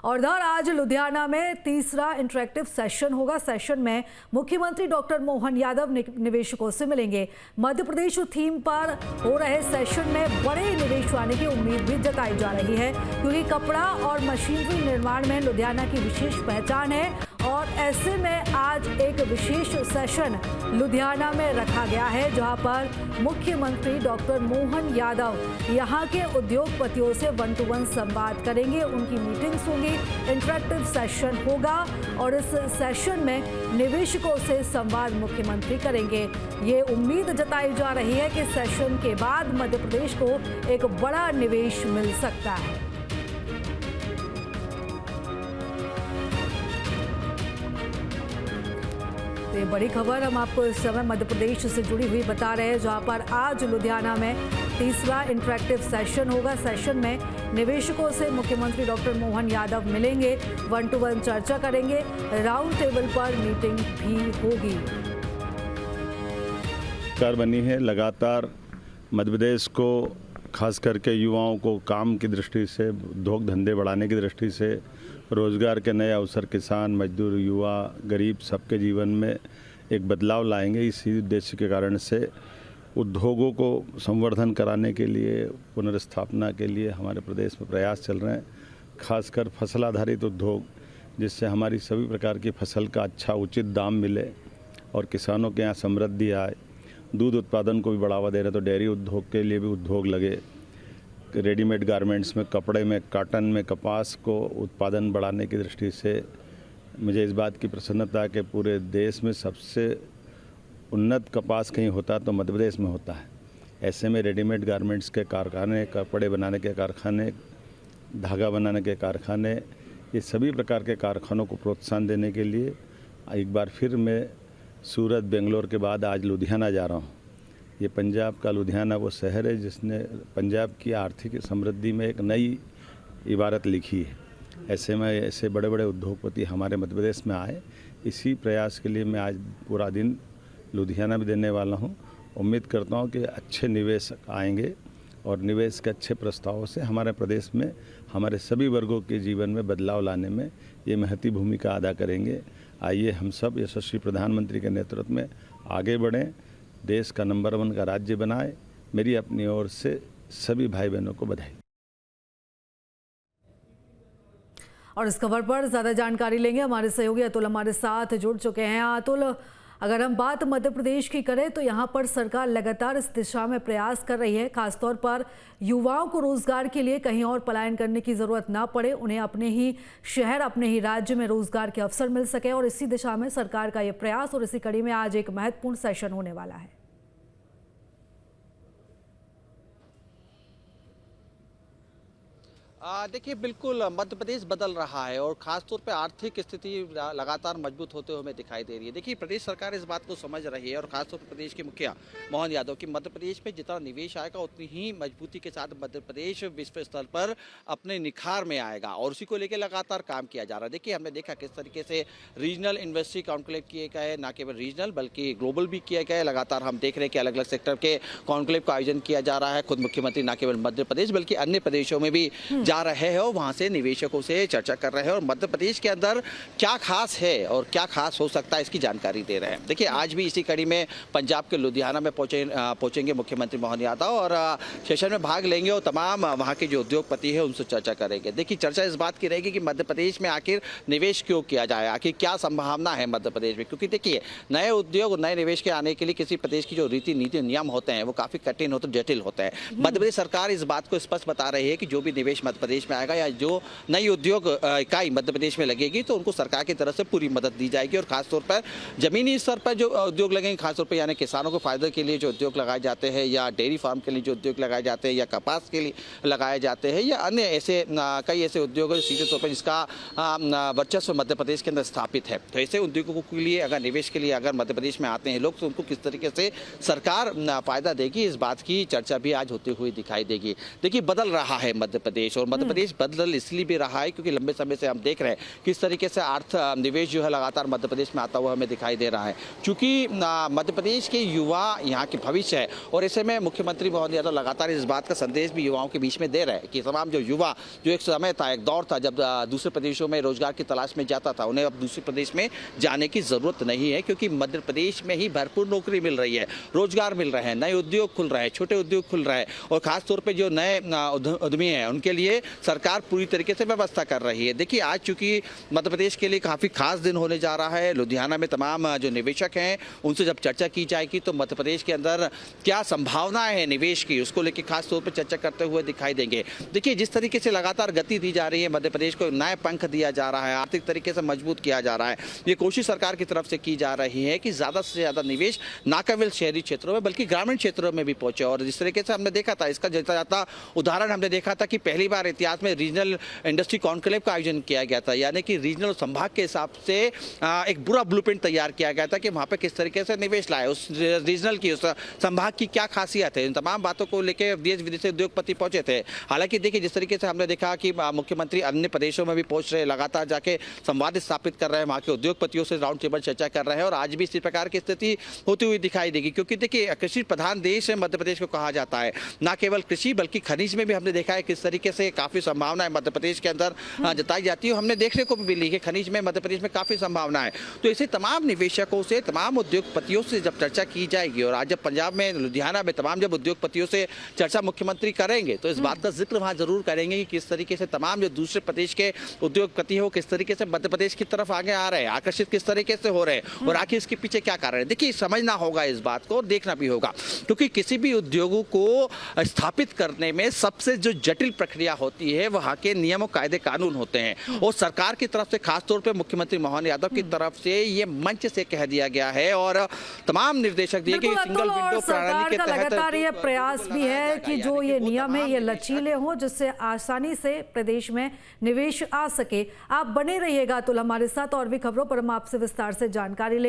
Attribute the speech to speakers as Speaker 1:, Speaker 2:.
Speaker 1: और इधर आज लुधियाना में तीसरा इंटरेक्टिव सेशन होगा। सेशन में मुख्यमंत्री डॉक्टर मोहन यादव निवेशकों से मिलेंगे। मध्य प्रदेश थीम पर हो रहे सेशन में बड़े निवेश आने की उम्मीद भी जताई जा रही है, क्योंकि कपड़ा और मशीनरी निर्माण में लुधियाना की विशेष पहचान है। और ऐसे में आज एक विशेष सेशन लुधियाना में रखा गया है, जहां पर मुख्यमंत्री डॉक्टर मोहन यादव यहां के उद्योगपतियों से 1-to-1 संवाद करेंगे। उनकी मीटिंग्स होंगी, इंटरेक्टिव सेशन होगा और इस सेशन में निवेशकों से संवाद मुख्यमंत्री करेंगे। ये उम्मीद जताई जा रही है कि सेशन के बाद मध्य प्रदेश को एक बड़ा निवेश मिल सकता है। ये बड़ी खबर हम आपको इस समय मध्य प्रदेश से जुड़ी हुई बता रहे हैं, जहां पर आज लुधियाना में तीसरा इंटरेक्टिव सेशन होगा। सेशन में निवेशकों से मुख्यमंत्री डॉक्टर मोहन यादव मिलेंगे, 1-to-1 चर्चा करेंगे, राउंड टेबल पर मीटिंग भी होगी।
Speaker 2: सरकार बनी है, लगातार मध्य प्रदेश को खास करके युवाओं को काम की दृष्टि से, उद्योग धंधे बढ़ाने की दृष्टि से, रोजगार के नए अवसर किसान, मजदूर, युवा, गरीब सबके जीवन में एक बदलाव लाएंगे। इसी उद्देश्य के कारण से उद्योगों को संवर्धन कराने के लिए, पुनर्स्थापना के लिए हमारे प्रदेश में प्रयास चल रहे हैं। खासकर फसल आधारित उद्योग, जिससे हमारी सभी प्रकार की फसल का अच्छा उचित दाम मिले और किसानों के यहाँ समृद्धि आए। दूध उत्पादन को भी बढ़ावा दे रहे, तो डेयरी उद्योग के लिए भी उद्योग लगे। रेडीमेड गारमेंट्स में, कपड़े में, कॉटन में, कपास को उत्पादन बढ़ाने की दृष्टि से मुझे इस बात की प्रसन्नता है कि पूरे देश में सबसे उन्नत कपास कहीं होता तो मध्य प्रदेश में होता है। ऐसे में रेडीमेड गारमेंट्स के कारखाने, कपड़े बनाने के कारखाने, धागा बनाने के कारखाने, ये सभी प्रकार के कारखानों को प्रोत्साहन देने के लिए एक बार फिर मैं सूरत, बेंगलोर के बाद आज लुधियाना जा रहा हूँ। ये पंजाब का लुधियाना वो शहर है जिसने पंजाब की आर्थिक समृद्धि में एक नई इबारत लिखी है। ऐसे में ऐसे बड़े बड़े उद्योगपति हमारे मध्य प्रदेश में आए, इसी प्रयास के लिए मैं आज पूरा दिन लुधियाना भी देने वाला हूँ। उम्मीद करता हूँ कि अच्छे निवेशक आएंगे और निवेश के अच्छे प्रस्तावों से हमारे प्रदेश में हमारे सभी वर्गों के जीवन में बदलाव लाने में ये महती भूमिका अदा करेंगे। आइए हम सब यशस्वी प्रधानमंत्री के नेतृत्व में आगे बढ़ें, देश का नंबर 1 का राज्य बनाए। मेरी अपनी ओर से सभी भाई बहनों को बधाई।
Speaker 1: और इस खबर पर ज्यादा जानकारी लेंगे, हमारे सहयोगी अतुल हमारे साथ जुड़ चुके हैं। अतुल, अगर हम बात मध्य प्रदेश की करें तो यहाँ पर सरकार लगातार इस दिशा में प्रयास कर रही है, खासतौर पर युवाओं को रोजगार के लिए कहीं और पलायन करने की जरूरत ना पड़े, उन्हें अपने ही शहर, अपने ही राज्य में रोजगार के अवसर मिल सके। और इसी दिशा में सरकार का ये प्रयास, और इसी कड़ी में आज एक महत्वपूर्ण सेशन होने वाला है।
Speaker 3: देखिए, बिल्कुल मध्य प्रदेश बदल रहा है और खासतौर पे आर्थिक स्थिति लगातार मजबूत होते हुए हमें दिखाई दे रही है। देखिए, प्रदेश सरकार इस बात को समझ रही है और खासतौर पर प्रदेश के मुखिया मोहन यादव की मध्य प्रदेश में जितना निवेश आएगा उतनी ही मजबूती के साथ मध्य प्रदेश विश्व स्तर पर अपने निखार में आएगा और उसी को लेकर लगातार काम किया जा रहा है। देखिए, हमने देखा किस तरीके से रीजनल इन्वेस्टरी कॉन्क्लेव किए गए, न केवल रीजनल बल्कि ग्लोबल भी किए गए। लगातार हम देख रहे हैं कि अलग अलग सेक्टर के कॉन्क्लेव का आयोजन किया जा रहा है। खुद मुख्यमंत्री न केवल मध्य प्रदेश बल्कि अन्य प्रदेशों में भी जा रहे हैं और वहां से निवेशकों से चर्चा कर रहे हैं और मध्य प्रदेश के अंदर क्या खास है और क्या खास हो सकता है इसकी जानकारी दे रहे हैं। देखिए, आज भी इसी कड़ी में पंजाब के लुधियाना में पहुंचेंगे मुख्यमंत्री मोहन यादव और सेशन में भाग लेंगे और तमाम वहां के जो उद्योगपति है उनसे चर्चा करेंगे। देखिए, चर्चा इस बात की रहेगी कि मध्य प्रदेश में आखिर निवेश क्यों किया जाए, आखिर क्या संभावना है मध्य प्रदेश में, क्योंकि देखिए, नए उद्योग, नए निवेश के आने के लिए किसी प्रदेश की जो रीति नीति नियम होते हैं वो काफी कठिन होते, जटिल होते हैं। मध्य प्रदेश सरकार इस बात को स्पष्ट बता रही है कि जो भी निवेश मध्य प्रदेश में आएगा या जो नई उद्योग इकाई मध्य प्रदेश में लगेगी तो उनको सरकार की तरफ से पूरी मदद दी जाएगी और खासतौर पर जमीनी स्तर पर जो उद्योग लगेंगे, खासतौर पर यानी किसानों को फायदे के लिए जो उद्योग लगाए जाते हैं या डेयरी फार्म के लिए जो उद्योग लगाए जाते हैं या कपास के लिए लगाए जाते हैं या अन्य ऐसे कई ऐसे उद्योग है सीधे तौर पर जिसका वर्चस्व मध्य प्रदेश के अंदर स्थापित है। तो ऐसे उद्योगों के लिए अगर निवेश के लिए अगर मध्य प्रदेश में आते हैं लोग तो उनको किस तरीके से सरकार फायदा देगी, इस बात की चर्चा भी आज होती हुई दिखाई देगी। देखिए, बदल रहा है मध्य प्रदेश और मध्य प्रदेश बदल इसलिए भी रहा है क्योंकि लंबे समय से हम देख रहे हैं किस तरीके से निवेश जो है लगातार मध्य प्रदेश में आता हुआ हमें दिखाई दे रहा है। चूंकि मध्य प्रदेश के युवा यहाँ के भविष्य है और ऐसे में मुख्यमंत्री मोहन यादव लगातार इस बात का संदेश भी युवाओं के बीच में दे रहे हैं कि तमाम जो युवा, जो एक समय था, एक दौर था जब दूसरे प्रदेशों में रोजगार की तलाश में जाता था, उन्हें अब दूसरे प्रदेश में जाने की जरूरत नहीं है क्योंकि मध्य प्रदेश में ही भरपूर नौकरी मिल रही है, रोजगार मिल रहे हैं, नए उद्योग खुल रहे हैं, छोटे उद्योग खुल रहे हैं और खासतौर पर जो नए उद्यमी हैं उनके लिए सरकार पूरी तरीके से व्यवस्था कर रही है। देखिए, आज चूंकि मध्य प्रदेश के लिए काफी खास दिन होने जा रहा है, लुधियाना में तमाम जो निवेशक हैं उनसे जब चर्चा की जाएगी तो मध्य प्रदेश के अंदर क्या संभावनाएं हैं निवेश की, उसको लेकर खास तौर पर चर्चा करते हुए दिखाई देंगे। देखिए, जिस तरीके से लगातार गति दी जा रही है, मध्य प्रदेश को नए पंख दिया जा रहा है, आर्थिक तरीके से मजबूत किया जा रहा है, ये कोशिश सरकार की तरफ से की जा रही है कि ज्यादा से ज्यादा निवेश न केवल शहरी क्षेत्रों में बल्कि ग्रामीण क्षेत्रों में भी पहुंचे। और जिस तरीके से हमने देखा था, इसका जाता उदाहरण हमने देखा था कि पहली बार इतिहास में रीजनल इंडस्ट्री कॉन्क्लेव का आयोजन किया गया था, यानी कि रीजनल संभाग के हिसाब से एक पूरा ब्लूप्रिंट तैयार किया गया था कि वहां पे किस तरीके से निवेश लाए, उस रीजनल की, उस संभाग की क्या खासियत है, इन तमाम बातों को लेकर देश विदेश से उद्योगपति पहुंचे थे। हालांकि देखिए, जिस तरीके से हमने देखा कि मुख्यमंत्री अन्य प्रदेशों में भी पहुंच रहे, लगातार जाके संवाद स्थापित कर रहे हैं, वहां के उद्योगपतियों से राउंड टेबल चर्चा कर रहे हैं और आज भी इसी प्रकार की स्थिति होती हुई दिखाई देगी क्योंकि देखिए, कृषि प्रधान देश है मध्य प्रदेश को कहा जाता है। न केवल कृषि बल्कि खनिज में भी हमने देखा है किस तरीके से काफी संभावनाएं मध्य प्रदेश के अंदर जताई जाती है, हमने देखने को भी मिली है खनिज में मध्य प्रदेश में काफी संभावना है। तो ऐसे तमाम निवेशकों से, तमाम उद्योगपतियों से जब चर्चा की जाएगी और आज जब पंजाब में लुधियाना में तमाम जब उद्योगपतियों से चर्चा मुख्यमंत्री करेंगे तो इस बात का जिक्र वहां जरूर करेंगे कि किस तरीके से तमाम जो दूसरे प्रदेश के उद्योगपति हो किस तरीके से मध्य प्रदेश की तरफ आगे आ रहे हैं, आकर्षित किस तरीके से हो रहे हैं और आखिर इसके पीछे क्या कारण है। देखिए, समझना होगा इस बात को और देखना भी होगा क्योंकि किसी भी उद्योगों को स्थापित करने में सबसे जो जटिल प्रक्रिया होती है वहां के नियमों, कायदे, कानून होते हैं और सरकार की तरफ से खासतौर पे मुख्यमंत्री मोहन यादव की तरफ से ये मंच से कह दिया गया है और तमाम निर्देशक दिए कि सिंगल विंडो प्रणाली के तहत
Speaker 1: लगातार ये प्रयास भी है कि जो ये नियम है ये लचीले हों जिससे आसानी से प्रदेश में निवेश आ सके। आप बने रहिएगा अतुल हमारे साथ, और भी खबरों पर हम आपसे विस्तार से जानकारी लेंगे।